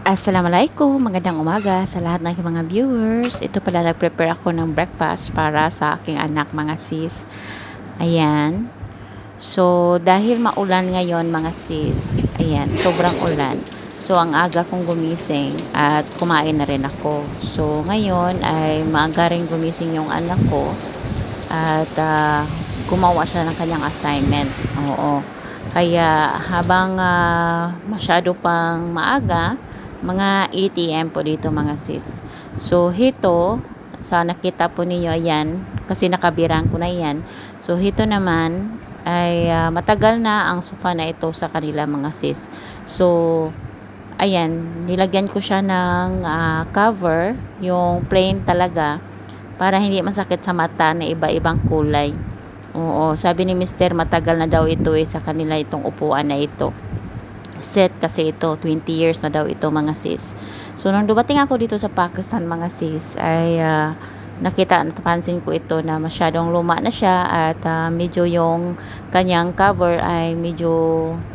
Assalamualaikum, magandang umaga sa lahat ng mga viewers. Ito pala nag-prepare ako ng breakfast para sa aking anak mga sis. Ayan. So, dahil maulan ngayon mga sis, ayan, sobrang ulan. So, ang aga kong gumising at kumain na rin ako. So, ngayon ay maaga rin gumising yung anak ko at gumawa siya ng kanyang assignment. Oo. Kaya habang masyado pang maaga, mga 8 AM po dito mga sis. So, hito, sa nakita po ninyo, ayan, kasi nakabirang ko na yan. So, hito naman, ay matagal na ang sofa na ito sa kanila mga sis. So, ayan, nilagyan ko siya ng cover, yung plain talaga, para hindi masakit sa mata na iba-ibang kulay. Oo, sabi ni Mister, matagal na daw ito sa kanila itong upuan na ito. Set kasi ito, 20 years na daw ito mga sis. So, nung dumating ako dito sa Pakistan mga sis, ay napansin ko ito na masyadong luma na siya at medyo yung kanyang cover ay medyo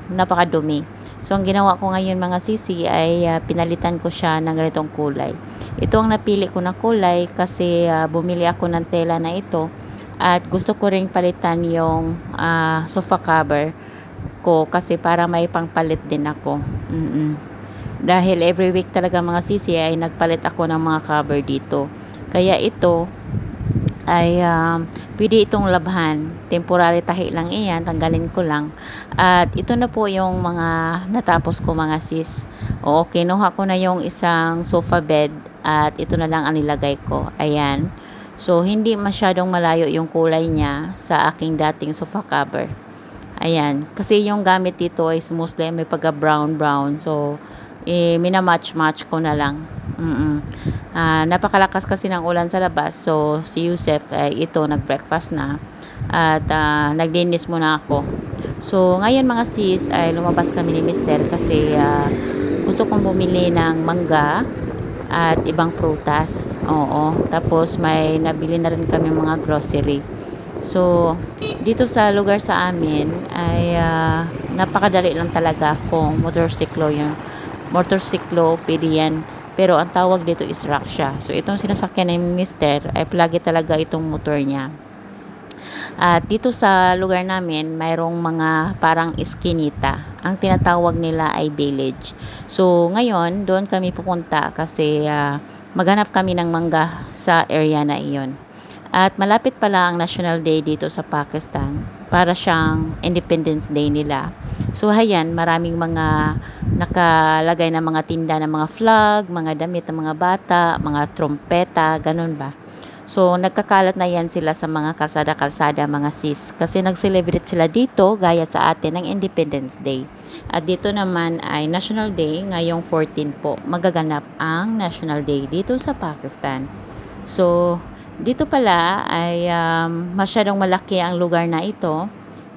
napakadumi. So, ang ginawa ko ngayon mga sisi ay pinalitan ko siya ng ganitong kulay. Ito ang napili ko na kulay kasi bumili ako ng tela na ito at gusto ko ring palitan yung sofa cover ko kasi para may pangpalit din ako. Dahil every week talaga mga sisi ay nagpalit ako ng mga cover dito. Kaya ito ay pwede itong labhan. Temporary tahi lang iyan, tanggalin ko lang. At ito na po yung mga natapos ko mga sis. O, kinuha ko na yung isang sofa bed at ito na lang ang nilagay ko. Ayan. So, hindi masyadong malayo yung kulay niya sa aking dating sofa cover. Ayan. Kasi yung gamit dito is mostly may pagka brown. So, mina-match-match ko na lang. Napakalakas kasi ng ulan sa labas. So, si Yusef ay ito, nag-breakfast na. At naglinis muna ako. So, ngayon mga sis ay lumabas kami ni Mister kasi gusto kong bumili ng mangga at ibang prutas. Oo. Tapos may nabili na rin kami mga grocery. So, dito sa lugar sa amin ay napakadali lang talaga kung motorsiklo pwede yan. Pero ang tawag dito is rickshaw. So, itong sinasakyan ni Mister ay palagi talaga itong motor niya. At dito sa lugar namin, mayroong mga parang iskinita. Ang tinatawag nila ay village. So, ngayon, doon kami pupunta kasi maghanap kami ng mangga sa area na iyon. At malapit pala ang National Day dito sa Pakistan. Para siyang Independence Day nila. So, ayan, maraming mga nakalagay na mga tinda ng mga flag, mga damit ng mga bata, mga trompeta, ganun ba. So, nagkakalat na yan sila sa mga kalsada-kalsada, mga sis. Kasi nag-celebrate sila dito, gaya sa atin, ng Independence Day. At dito naman ay National Day, ngayong 14 po. Magaganap ang National Day dito sa Pakistan. So, dito pala ay masyadong malaki ang lugar na ito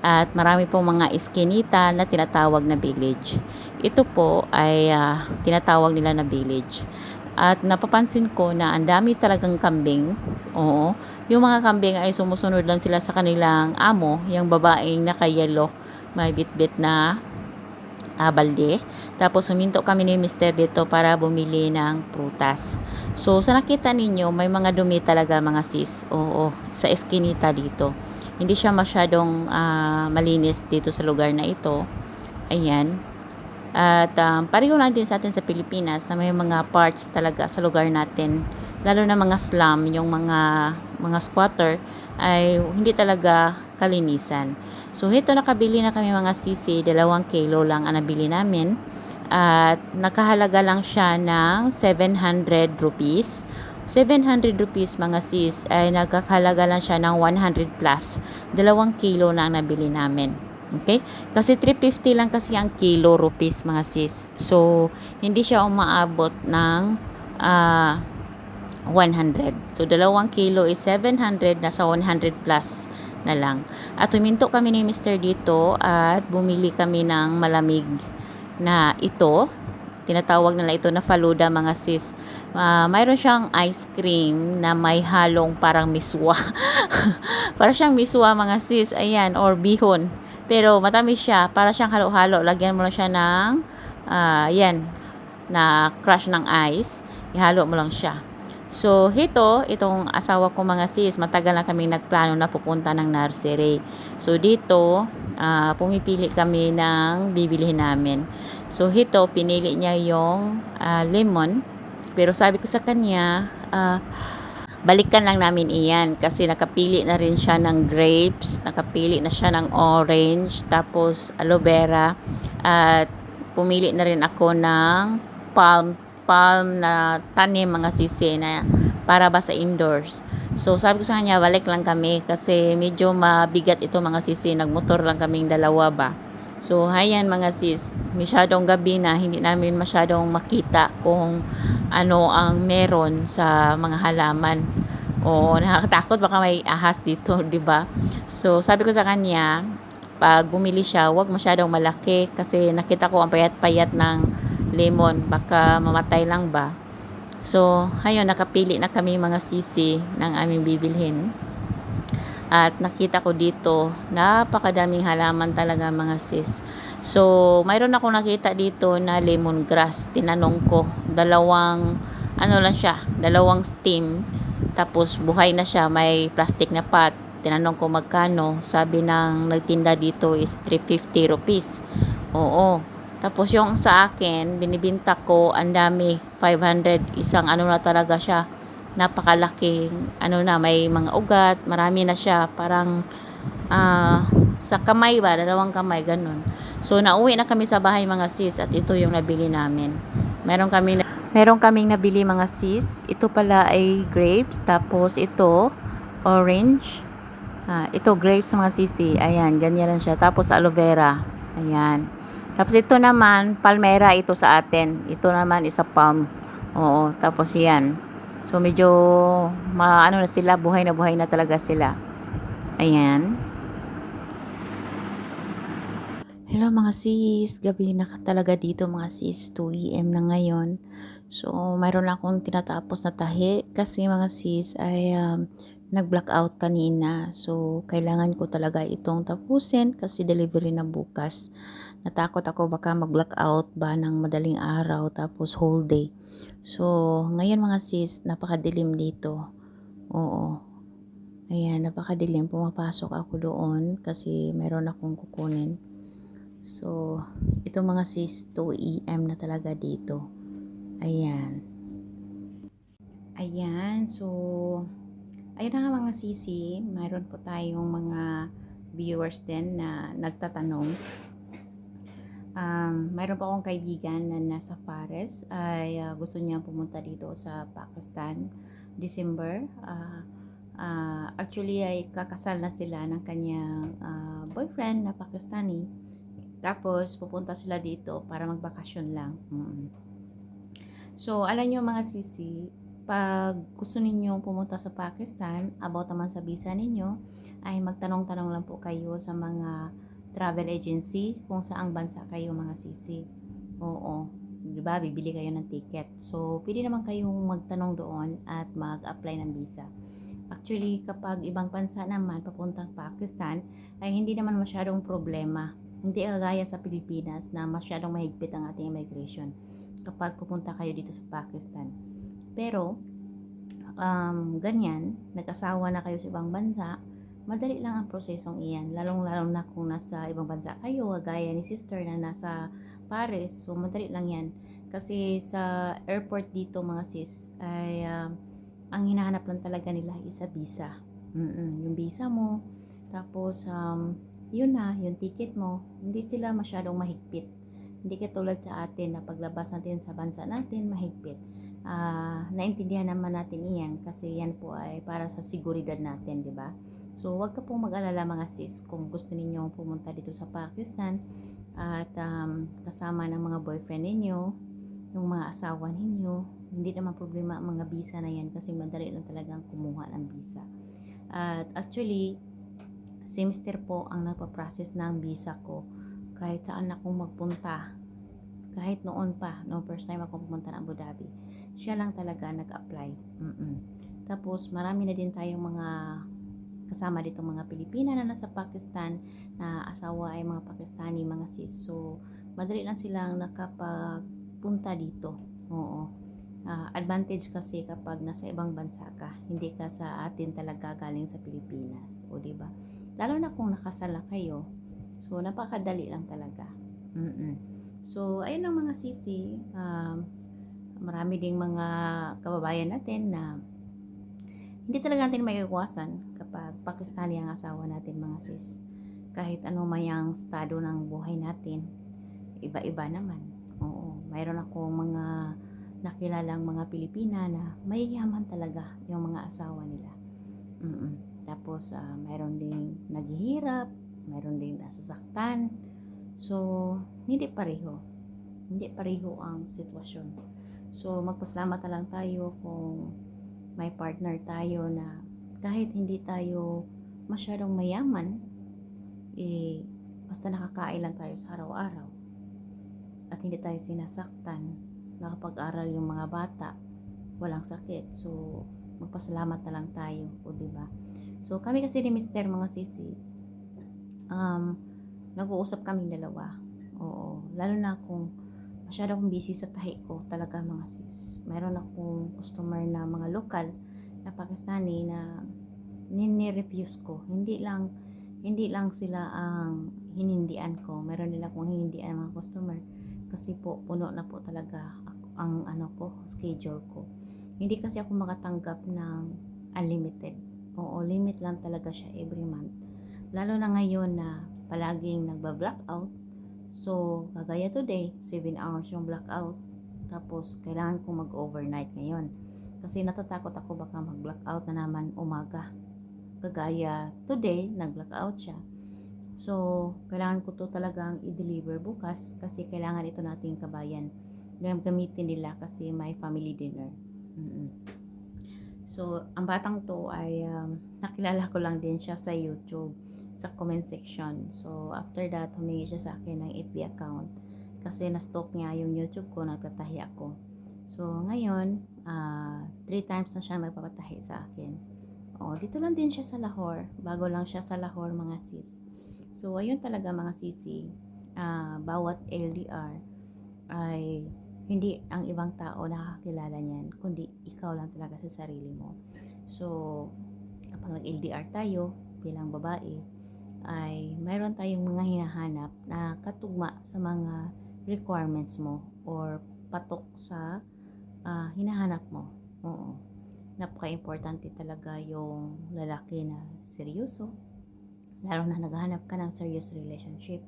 at marami pong mga iskinita na tinatawag na village. Ito po ay tinatawag nila na village. At napapansin ko na ang dami talagang kambing. Oo. Yung mga kambing ay sumusunod lang sila sa kanilang amo, yung babaeng naka-yellow, may bit-bit na balde. Tapos huminto kami ni Mister dito para bumili ng prutas. So, sa nakita ninyo, may mga dumi talaga mga sis. Oo, sa eskinita dito. Hindi siya masyadong malinis dito sa lugar na ito. Ayan. At pareho lang din sa atin sa Pilipinas na may mga parts talaga sa lugar natin. Lalo na mga slum, yung mga squatter ay hindi talaga kalinisan. So, ito nakabili na kami mga sisi, 2 kilo lang ang nabili namin. At nakahalaga lang siya ng 700 rupees. 700 rupees mga sis ay nagkakahalaga lang siya ng 100 plus. 2 kilo na ang nabili namin. Okay? Kasi 350 lang kasi ang kilo rupees mga sis. So, hindi siya umaabot ng 100. So, 2 kilo is 700, nasa 100 plus na lang. At huminto kami ni Mr. dito at bumili kami ng malamig na ito. Tinatawag nila ito na faluda mga sis. Mayroon siyang ice cream na may halong parang miswa. Para siyang miswa mga sis. Ayan, or bihon. Pero matamis siya. Para siyang halo-halo. Lagyan mo lang siya ng yan, na crush ng ice. Ihalo mo lang siya. So, itong asawa ko mga sis, matagal na kami nagplano na pupunta ng nursery. So, dito, pumipili kami ng bibilihin namin. So, pinili niya yung lemon. Pero sabi ko sa kanya, balikan lang namin iyan kasi nakapili na rin siya ng grapes, nakapili na siya ng orange, tapos aloe vera, at pumili na rin ako ng palm na tanim mga sisi na para ba sa indoors. So sabi ko sa kanya, balik lang kami kasi medyo mabigat ito mga sisi, nagmotor lang kaming dalawa ba. So hayan mga sis, masyadong gabi na, hindi namin masyadong makita kung ano ang meron sa mga halaman. Oo, nakakatakot baka may ahas dito, 'di ba? So sabi ko sa kanya, pag bumili siya, wag masyadong malaki kasi nakita ko ang payat-payat ng lemon, baka mamatay lang ba. So, ayun, nakapili na kami mga sisi ng aming bibilhin. At nakita ko dito, napakadaming halaman talaga mga sis. So, mayroon ako nakita dito na lemongrass. Tinanong ko, dalawang stem. Tapos, buhay na siya, may plastic na pot. Tinanong ko magkano. Sabi ng nagtinda dito is 350 rupees. Oo. Tapos, yung sa akin, binibinta ko, ang dami, 500. Isang ano na talaga siya, napakalaki, may mga ugat, marami na siya, parang sa kamay ba, dalawang kamay, ganun. So, nauwi na kami sa bahay mga sis, at ito yung nabili namin. Meron kaming nabili mga sis. Ito pala ay grapes, tapos ito, orange. Ito grapes mga sisi, ayan, ganyan lang siya. Tapos aloe vera, ayan. Tapos ito naman, palmera ito sa atin. Ito naman isa palm. Oo, tapos yan. So, medyo, na sila, buhay na talaga sila. Ayan. Hello mga sis, gabi na talaga dito mga sis, 2 AM na ngayon. So, mayroon lang akong tinatapos na tahi kasi mga sis ay nag-blackout kanina. So, kailangan ko talaga itong tapusin kasi delivery na bukas. Natakot ako baka mag-blackout ba ng madaling araw tapos whole day. So, ngayon mga sis, napakadilim dito. Oo. Ayan, napakadilim. Pumapasok ako doon kasi meron akong kukunin. So, ito mga sis, 2 AM na talaga dito. Ayan. Ayan, so, ayun na nga mga sisi, mayroon po tayong mga viewers din na nagtatanong. Mayroon po akong kaibigan na nasa Paris, ay gusto niya pumunta dito sa Pakistan, December. Actually ay kakasal na sila ng kanyang boyfriend na Pakistani. Tapos, pupunta sila dito para magbakasyon lang. So, alam nyo mga sisi, pag gusto ninyo pumunta sa Pakistan, about naman sa visa ninyo, ay magtanong-tanong lang po kayo sa mga travel agency kung saang bansa kayo mga sisi. Oo. Diba? Bibili kayo ng ticket. So, pwede naman kayong magtanong doon at mag-apply ng visa. Actually, kapag ibang bansa naman, papuntang Pakistan, ay hindi naman masyadong problema. Hindi kagaya sa Pilipinas na masyadong mahigpit ang ating immigration kapag pupunta kayo dito sa Pakistan. Pero, ganyan, nag-asawa na kayo sa ibang bansa, madali lang ang prosesong iyan. Lalong-lalo na kung nasa ibang bansa kayo, gaya ni sister na nasa Paris, so madali lang yan. Kasi sa airport dito mga sis, ay ang hinahanap lang talaga nila is a visa. Yung visa mo, tapos yun na, yung ticket mo, hindi sila masyadong mahigpit. Hindi katulad sa atin na paglabas natin sa bansa natin, mahigpit. Naintindihan naman natin iyan kasi yan po ay para sa seguridad natin, di ba? So, wag ka pong mag-alala mga sis kung gusto ninyong pumunta dito sa Pakistan at kasama ng mga boyfriend ninyo, yung mga asawa ninyo, hindi naman problema ang mga visa na yan kasi madali lang talagang kumuha ng visa. At actually, semester po ang nagpa-process ng visa ko kahit saan akong magpunta. Kahit noon pa, no first time ako pumunta ng Abu Dhabi, siya lang talaga nag-apply. Tapos marami na din tayong mga kasama dito mga Pilipina na nasa Pakistan na asawa ay mga Pakistani mga sis. So madali lang silang punta dito. Oo. Advantage kasi kapag nasa ibang bansa ka, hindi ka sa atin talaga galing sa Pilipinas, o di ba? Lalo na kung nakasala kayo, so napakadali lang talaga. So ayun ang mga sisi, marami ding mga kababayan natin na hindi talaga natin maiiwasan kapag Pakistani ang asawa natin, mga sis. Kahit ano mayang estado ng buhay natin, iba-iba naman. Oo, mayroon akong mga nakilalang mga Pilipina na mayayaman talaga yung mga asawa nila. Tapos mayroon ding naghihirap, mayroon ding nasasaktan. So, hindi pareho. Hindi pareho ang sitwasyon. So, magpasalamat na lang tayo kung may partner tayo na kahit hindi tayo masyadong mayaman, basta nakakain lang tayo sa araw-araw at hindi tayo sinasaktan, nakapag-aral yung mga bata, walang sakit. So, magpasalamat na lang tayo, o diba? So, kami kasi ni Mister, mga sisi, nag-uusap kaming dalawa. Oo, lalo na kung masyado akong busy sa tahi ko talaga, mga sis. Meron akong customer na mga lokal na Pakistani na nini-refuse ko. Hindi lang sila ang hinindian ko. Meron din akong hinindian mga customer kasi po puno na po talaga ang schedule ko. Hindi kasi ako makatanggap ng unlimited. Oo, limit lang talaga siya every month. Lalo na ngayon na palaging nagba-blackout. So, kagaya today, 7 hours yung blackout. Tapos, kailangan kong mag-overnight ngayon. Kasi natatakot ako baka mag-blackout na naman umaga. Kagaya today, nag-blackout siya. So, kailangan ko to talagang i-deliver bukas kasi kailangan ito nating kabayan. Gamitin nila kasi may family dinner. So, ang batang to ay nakilala ko lang din siya sa YouTube, sa comment section. So, after that, humingi siya sa akin ng FB account kasi na-stalk niya yung YouTube ko, nagtatahi ako. So, ngayon, 3 times na siyang nagpapatahi sa akin. Dito lang din siya sa Lahore. Bago lang siya sa Lahore, mga sis. So, ayun talaga, mga sisi. Bawat LDR ay hindi ang ibang tao nakakilala niyan, kundi ikaw lang talaga sa sarili mo. So, kapag nag-LDR tayo bilang babae, ay mayroon tayong mga hinahanap na katugma sa mga requirements mo or patok sa hinahanap mo. Oo. Napaka-importante talaga yung lalaki na seryoso, lalo na naghahanap ka ng serious relationship.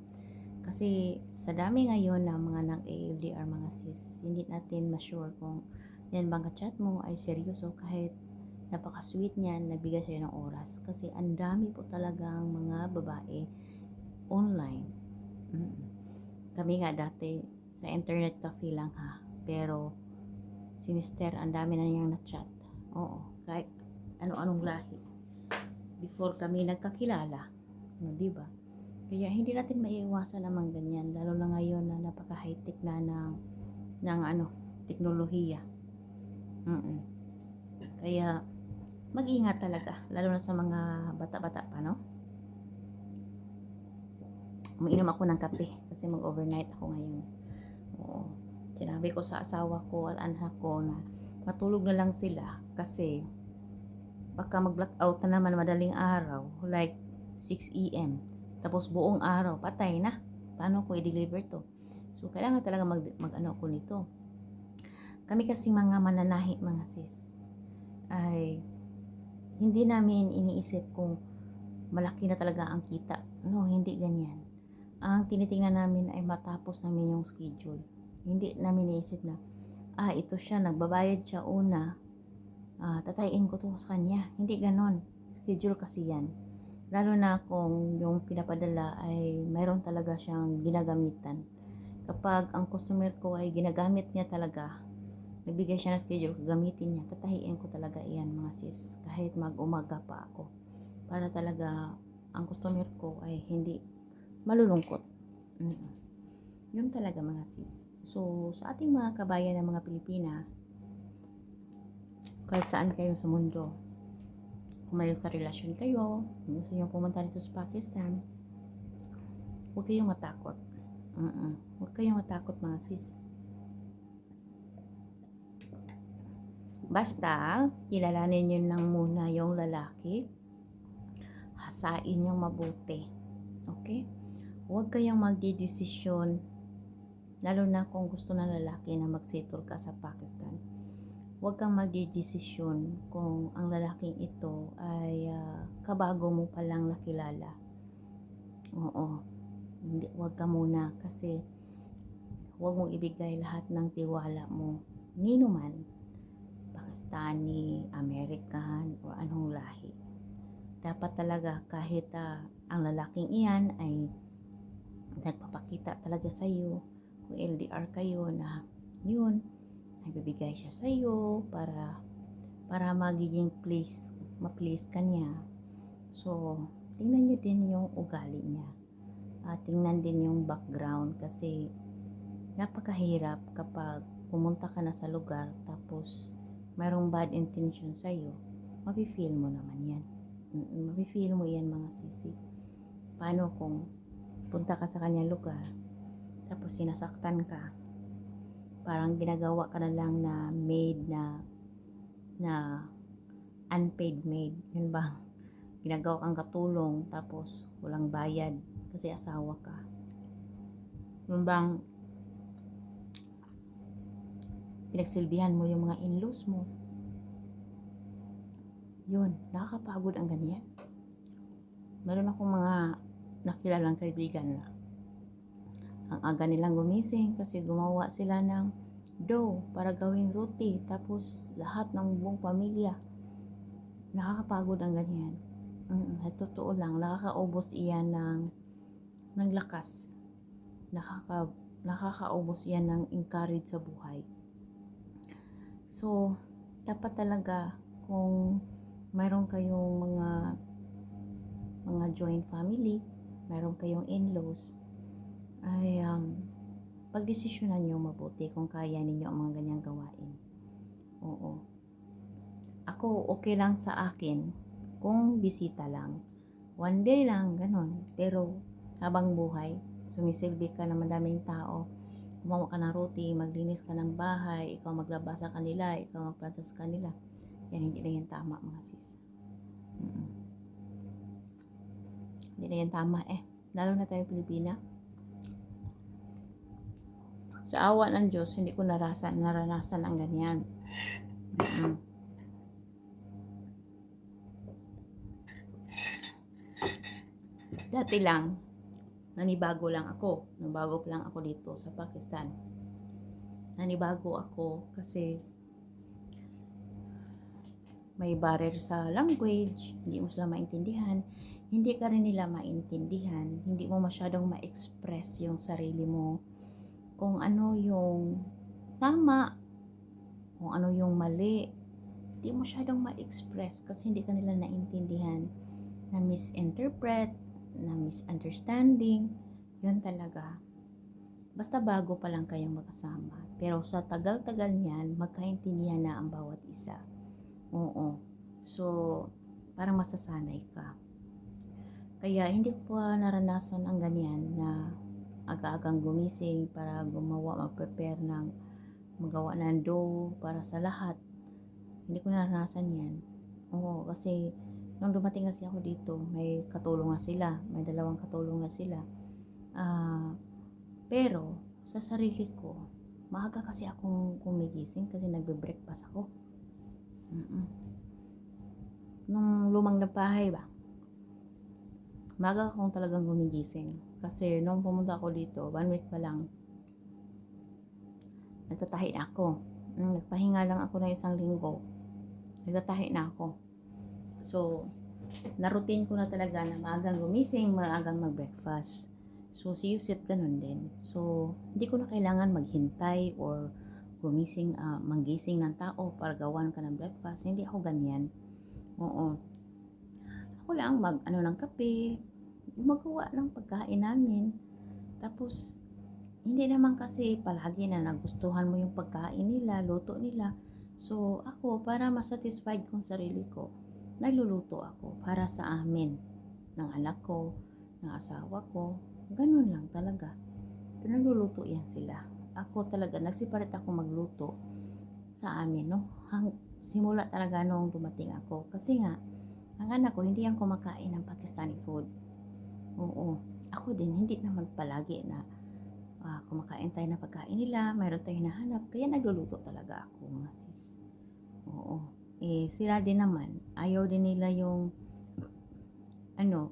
Kasi sa dami ngayon na mga nag-ALDR, mga sis, hindi natin ma-sure kung yan bang chat mo ay seryoso kahit napaka-sweet niyan, nagbigay sa'yo ng oras. Kasi ang dami po talagang mga babae online. Kami nga dati sa internet cafe lang ha, pero si Mister, ang dami na niyang na-chat. Oo, kahit ano-anong lahi. Before kami nagkakilala, no, diba? Kaya hindi natin maiiwasan naman ganyan, lalo na ngayon na napaka-high-tech na ng teknolohiya. Kaya mag-ingat talaga, lalo na sa mga bata-bata pa, no? Umiinom ako ng kape kasi mag-overnight ako ngayon. Oo. Sinabi ko sa asawa ko at anak ko na matulog na lang sila kasi baka mag-blackout na naman madaling araw, like 6 AM. Tapos buong araw, patay na. Paano ko i-deliver to? So, kailangan talaga mag-ano ko nito. Kami kasi mga mananahi, mga sis, ay hindi namin iniisip kung malaki na talaga ang kita. No, hindi ganyan. Ang tinitingnan namin ay matapos namin yung schedule. Hindi namin iniisip na, ito siya, nagbabayad siya una, tatayin ko to sa kanya. Hindi ganon. Schedule kasi yan. Lalo na kung yung pinapadala ay mayroon talaga siyang ginagamitan. Kapag ang customer ko ay ginagamit niya talaga, nagbigay siya ng schedule, gamitin niya, tatahiin ko talaga iyan, mga sis. Kahit mag-umaga pa ako. Para talaga ang customer ko ay hindi malulungkot. Yun talaga, mga sis. So, sa ating mga kabayan ng mga Pilipina, kahit saan kayo sa mundo, kung may karelasyon kayo, gusto nyo pumunta dito sa Pakistan, huwag kayong matakot. Huwag kayong matakot, mga sis. Basta, kilalanin niyo lang muna yung lalaki. Hasain niyo mabuti. Okay? Huwag kayong magdidesisyon, lalo na kung gusto ng lalaki na mag-settle ka sa Pakistan. Huwag kang magdidesisyon kung ang lalaking ito ay kabago mo palang nakilala. Oo. Huwag ka muna kasi huwag mong ibigay lahat ng tiwala mo. Nino man, Pakistani, American, o anong lahi. Dapat talaga kahit ang lalaking iyan ay nagpapakita talaga sa iyo, kung LDR kayo na yun, nagbibigay siya sa iyo para magiging ma-please ka niya. So, tingnan niyo din yung ugali niya. Tingnan din yung background kasi napakahirap kapag pumunta ka na sa lugar tapos mayroong bad intention sa iyo. Mafe-feel mo naman yan. Mafe-feel mo yan mga sisi. Paano kung punta ka sa kanyang lugar tapos sinasaktan ka? Parang ginagawa ka na lang na maid na unpaid maid. Yun ba? Ginagawa kang katulong tapos walang bayad kasi asawa ka. Yun bang pinagsilbihan mo yung mga in-laws mo? Yun, nakakapagod ang ganyan. Meron akong mga nakilalang kaibigan na ang aga nilang gumising kasi gumawa sila ng dough para gawing roti, tapos lahat ng buong pamilya. Nakakapagod ang ganyan. Totoo lang, nakakaubos iyan ng lakas. Nakakaubos iyan ng encourage sa buhay. So, dapat talaga kung mayroon kayong mga joint family, mayroon kayong in-laws, ay pagdesisyonan nyo mabuti kung kaya ninyo ang mga ganyang gawain. Oo. Ako, okay lang sa akin kung bisita lang. One day lang, ganun. Pero habang buhay, sumisilbi ka na madaming tao, gumawa ka ng roti, maglinis ka ng bahay, ikaw maglaba sa kanila, ikaw magplansa sa kanila. Yan, hindi na yan tama mga sis. Hindi na yan tama lalo na tayo Pilipina. Sa awa ng Diyos, hindi ko naranasan ang ganyan. Dati lang, nanibago pa lang ako dito sa Pakistan. Nanibago ako kasi may barrier sa language, hindi mo sila maintindihan, hindi ka rin nila maintindihan, hindi mo masyadong ma-express yung sarili mo, kung ano yung tama, kung ano yung mali, hindi mo masyadong ma-express kasi hindi ka nila naintindihan, na misinterpret, na misunderstanding, yun talaga. Basta bago pa lang kayong magkasama, pero sa tagal-tagal niyan, magkaintindihan na ang bawat isa. Oo. So, parang masasanay ka. Kaya hindi ko pa naranasan ang ganyan na aga-agang gumising para mag-prepare magawa ng dough para sa lahat. Hindi ko naranasan yan. Oo, kasi nung dumating kasi ako dito, may katulong na sila. May dalawang katulong na sila. Pero, sa sarili ko, maaga kasi akong gumigising kasi nagbe-breakfast ako. Nung lumang na bahay ba, maaga akong talagang gumigising. Kasi nung pumunta ako dito, 1 week pa lang, nagtatahi na ako. Nagpahinga lang ako ng 1 linggo. Nagtatahi na ako. So, na-routine ko na talaga na maagang gumising, maagang mag-breakfast. So, si Yusef ganun din. So, hindi ko na kailangan maghintay or manggising ng tao para gawan ka ng breakfast. Hindi ako ganyan. Oo. Ako lang ng kape, gumagawa ng pagkain namin. Tapos, hindi naman kasi palagi na nagustuhan mo yung pagkain nila, luto nila. So, ako, para masatisfied kong sarili ko, nagluluto ako para sa amin, ng anak ko, ng asawa ko. Ganun lang talaga. Nagluluto yan sila. Ako talaga, nagsiparit ako magluto sa amin, no? simula talaga nung dumating ako. Kasi nga, ang anak ko hindi yan kumakain ng Pakistani food. Oo, ako din hindi naman palagi na kumakain tayo ng pagkain nila, mayroon tayong hinahanap, kaya nagluluto talaga ako mga sis. Oo, sila din naman, ayaw din nila yung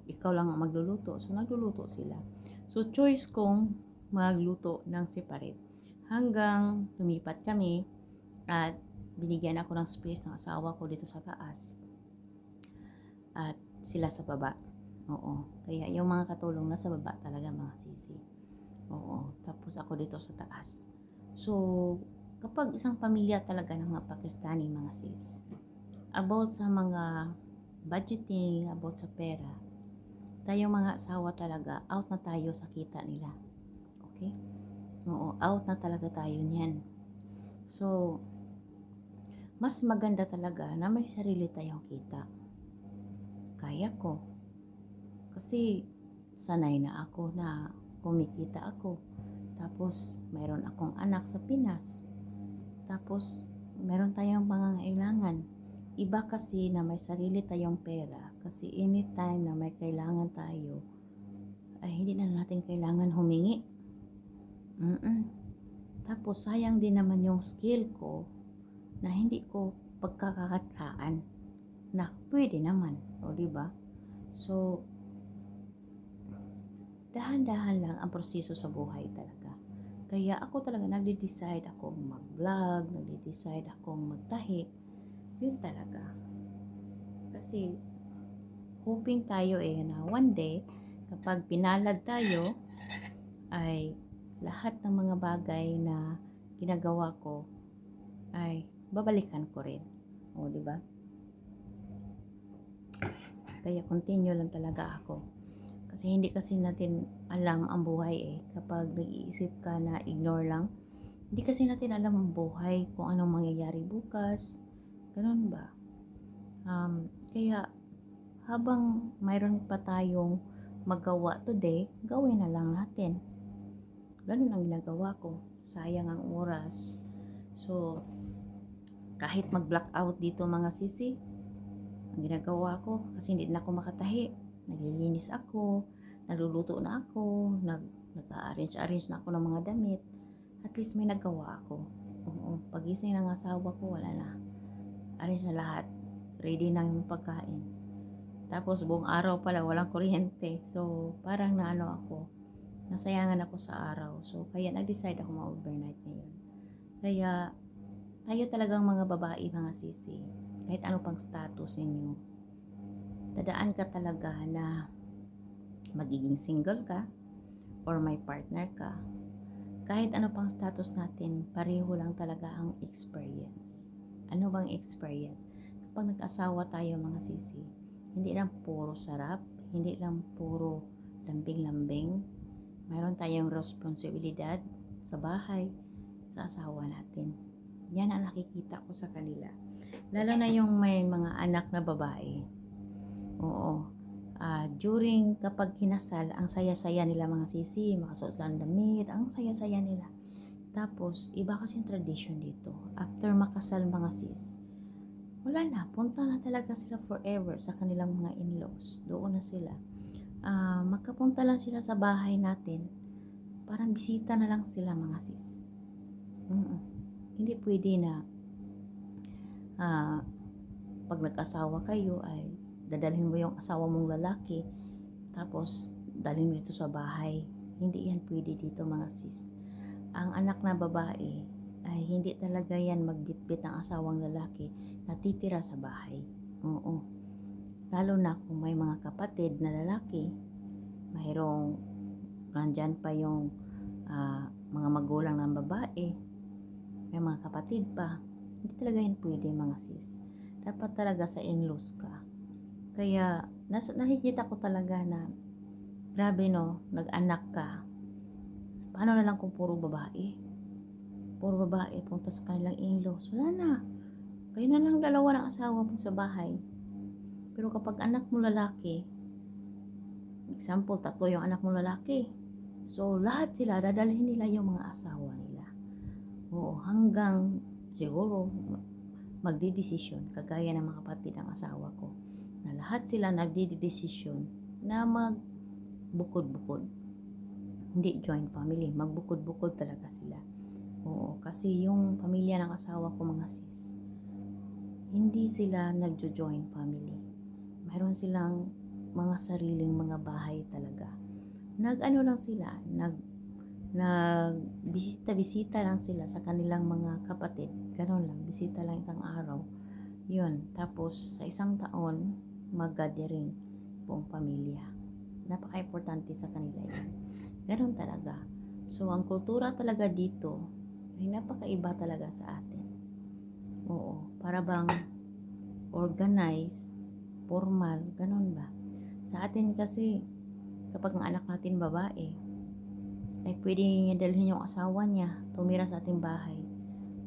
ikaw lang ang magluluto. So, nagluluto sila. So, choice kong magluto ng separate. Hanggang lumipat kami at binigyan ako ng space ng asawa ko dito sa taas. At sila sa baba. Oo. Kaya yung mga katulong nasa baba talaga mga sisi. Oo. Tapos ako dito sa taas. So, kapag isang pamilya talaga ng mga Pakistani mga sis, about sa mga budgeting, about sa pera, tayong mga asawa talaga, out na tayo sa kita nila. Okay? Oo, out na talaga tayo niyan. So, mas maganda talaga na may sarili tayong kita. Kaya ko. Kasi, sanay na ako na kumikita ako. Tapos, mayroon akong anak sa Pinas. Tapos, meron tayong pangangailangan. Iba kasi na may sarili tayong pera. Kasi anytime na may kailangan tayo, ay hindi na natin kailangan humingi. Tapos, sayang din naman yung skill ko na hindi ko pagkakakataan na pwede naman. O, diba? So, dahan-dahan lang ang proseso sa buhay talaga. Kaya ako talaga nagde-decide akong mag-vlog, nagde-decide akong magtahi. Yun talaga. Kasi, hoping tayo na one day, kapag pinalad tayo, ay lahat ng mga bagay na ginagawa ko ay babalikan ko rin. O, di ba? Kaya continue lang talaga ako. Kasi hindi kasi natin alam ang buhay kapag nag-iisip ka na ignore lang. Hindi kasi natin alam ang buhay kung anong mangyayari bukas. Ganun ba? Kaya habang mayroon pa tayong magawa today, gawin na lang natin. Ganun ang ginagawa ko. Sayang ang oras. So, kahit mag-blackout dito mga sisi, ang ginagawa ko, kasi hindi na ako makatahi, naglilinis ako, nagluluto na ako, nag-arrange na ako ng mga damit. At least may nagawa ako. Oo, pagising ng asawa ko, wala na. Arrange na lahat. Ready na yung pagkain. Tapos buong araw pala walang kuryente. So parang ako, nasayangan ako sa araw. So kaya nag-decide ako ma-overnight ngayon. Kaya tayo talagang mga babae, mga sisi, kahit ano pang status ninyo, dadaan ka talaga na magiging single ka or may partner ka. Kahit ano pang status natin, pareho lang talaga ang experience. Ano bang experience? Kapag nag-asawa tayo mga sisi, hindi lang puro sarap, hindi lang puro lambing-lambing. Mayroon tayong responsibilidad sa bahay, sa asawa natin. Yan ang nakikita ko sa kanila. Lalo na yung may mga anak na babae. Oo. During kapag kinasal, ang saya-saya nila mga sisi, makasuot lang damit, ang saya-saya nila. Tapos, iba kasi yung tradition dito. After makasal mga sis, wala na, punta na talaga sila forever sa kanilang mga in-laws. Doon na sila. Magkapunta lang sila sa bahay natin. Parang bisita na lang sila mga sis. Hindi pwede na pag nag-asawa kayo ay dadalhin mo yung asawa mong lalaki tapos dalhin mo dito sa bahay. Hindi yan pwede dito mga sis. Ang anak na babae ay hindi talaga yan magbitbit ng asawang lalaki na titira sa bahay. Oo. Lalo na kung may mga kapatid na lalaki, mayroong nandyan pa yung mga magulang ng babae, may mga kapatid pa. Hindi talaga yan pwede mga sis. Dapat talaga sa in-laws ka. Kaya nakikita ko talaga na grabe no, nag-anak ka. Paano na lang kung puro babae? Puro babae punta sa kanilang in-laws. Wala na. Kayo na lang dalawa ng asawa mo sa bahay. Pero kapag anak mo lalaki, example, 3 yung anak mo lalaki. So, lahat sila, dadalhin nila yung mga asawa nila. Oo, hanggang siguro magdidesisyon, kagaya ng mga kapatid ng asawa ko, na lahat sila nagdidesisyon na magbukod-bukod. Hindi joint family, magbukod-bukod talaga sila. Oo, kasi yung pamilya ng asawa ko mga sis, hindi sila nagjo-joint family. Mayroon silang mga sariling mga bahay talaga. Nag-ano lang sila, bisita-bisita lang sila sa kanilang mga kapatid. Ganon lang, bisita lang isang araw. Yun, tapos sa isang taon, mag-gathering buong pamilya. Napaka-importante sa kanila yun. Ganon talaga. So, ang kultura talaga dito ay napakaiba talaga sa atin. Oo, para bang organized, formal, ganon ba? Sa atin kasi, kapag ang anak natin babae, ay pwede niya dalhin yung asawa niya, tumira sa ating bahay.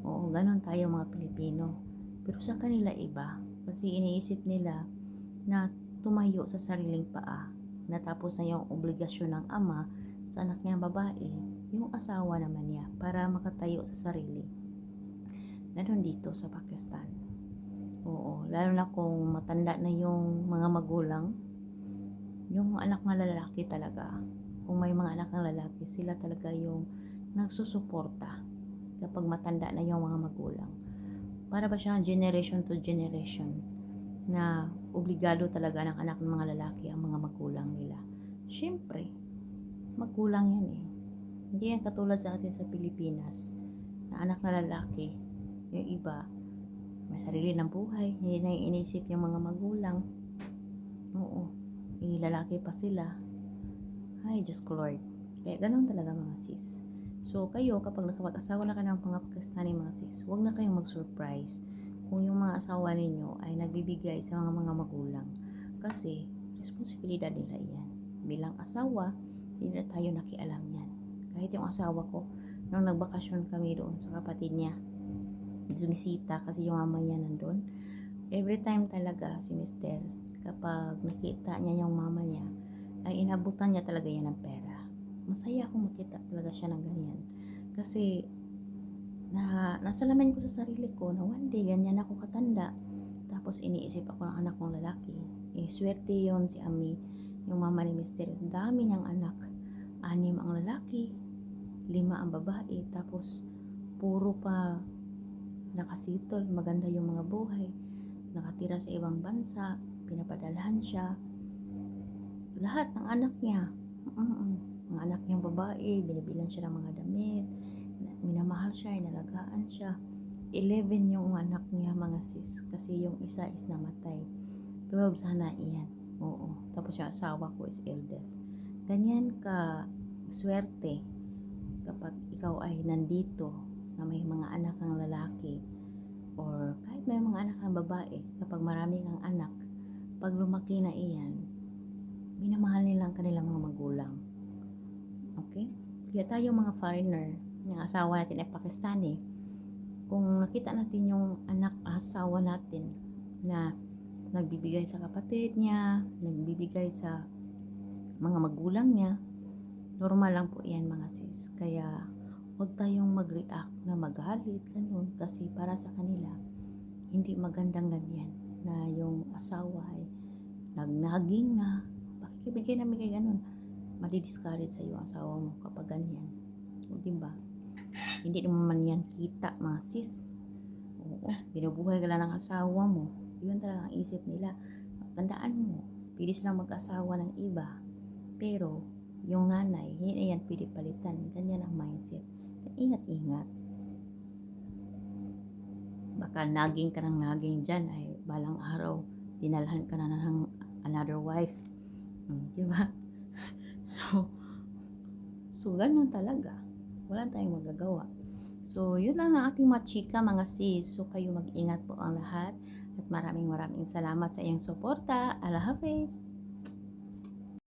Oo, ganon tayo mga Pilipino. Pero sa kanila iba, kasi iniisip nila na tumayo sa sariling paa, natapos na yung obligasyon ng ama sa anak niyang babae, yung asawa naman niya, para makatayo sa sarili. Ganon dito sa Pakistan. Oo, lalo na kung matanda na yung mga magulang, yung anak na lalaki talaga. Kung may mga anak ng lalaki, sila talaga yung nagsusuporta kapag matanda na yung mga magulang. Para ba siyang generation to generation na obligado talaga ng anak ng mga lalaki ang mga magulang nila. Siyempre, magulang yan eh. Hindi yan katulad sa atin sa Pilipinas na anak na lalaki, yung iba may sarili ng buhay, hindi na inisip yung mga magulang. Oo, yung lalaki pa sila. Ay, Diyos ko Lord. Kaya ganun talaga mga sis. So, kayo, kapag nakapag-asawa na kayo ng mga Pakistani mga sis, huwag na kayong mag-surprise kung yung mga asawa ninyo ay nagbibigay sa mga magulang. Kasi, responsibilidad nila yan. Bilang asawa, hindi na tayo nakialam yan. Kahit yung asawa ko, nung nagbakasyon kami doon sa kapatid niya, bumisita kasi yung mama niya nandun. Every time talaga si Mister, kapag nakita niya yung mama niya, ay inabutan niya talaga yan ng pera. Masaya akong makita talaga siya ng ganyan. Kasi nasalamin ko sa sarili ko na one day ganyan ako katanda. Tapos iniisip ako ng anak kong lalaki. Swerte yon si Ami, yung mama ni Mister. Dami niyang anak. 6 ang lalaki, 5 ang babae. Tapos puro pa nakasitol, maganda yung mga buhay, nakatira sa ibang bansa, pinapadalhan siya. Lahat ng anak niya, mga anak niyang babae, binibilan siya ng mga damit, minamahal siya, inalagaan siya. 11 yung anak niya mga sis, kasi yung isa is namatay. 12 sana iyan. Oo. Tapos yung asawa ko is eldest. Ganyan ka swerte kapag ikaw ay nandito na may mga anak ng lalaki or kahit may mga anak ng babae. Kapag marami kang anak, pag lumaki na iyan, minamahal nila ang kanilang mga magulang. Okay? Kaya tayo mga foreigner, yung asawa natin ay Pakistani, kung nakita natin yung anak asawa natin na nagbibigay sa kapatid niya, nagbibigay sa mga magulang niya, normal lang po yan mga sis. Kaya huwag tayong mag-react na magalit, ganun. Kasi para sa kanila, hindi magandang ganyan na yung asawa ay nagnaging na, pakikibigay namin kay ganun. Madi-discourage sa iyo ang asawa mo kapag ganyan. O diba? Hindi naman yan kita mga sis. Oo, binubuhay ka lang ng asawa mo. Yun talaga ang isip nila. Tandaan mo, pwede silang mag-asawa ng iba. Pero, yung nanay, hindi na yan pwede palitan. Ganyan ang mindset. Ingat-ingat. Baka naging ka ng naging dyan, ay balang araw, dinalhan ka na ng another wife. Diba? So, ganun talaga. Wala tayong magagawa. So, yun lang ang ating mga chika, mga sis. So, kayo mag-ingat po ang lahat. At maraming salamat sa iyong suporta. Allah Hafiz.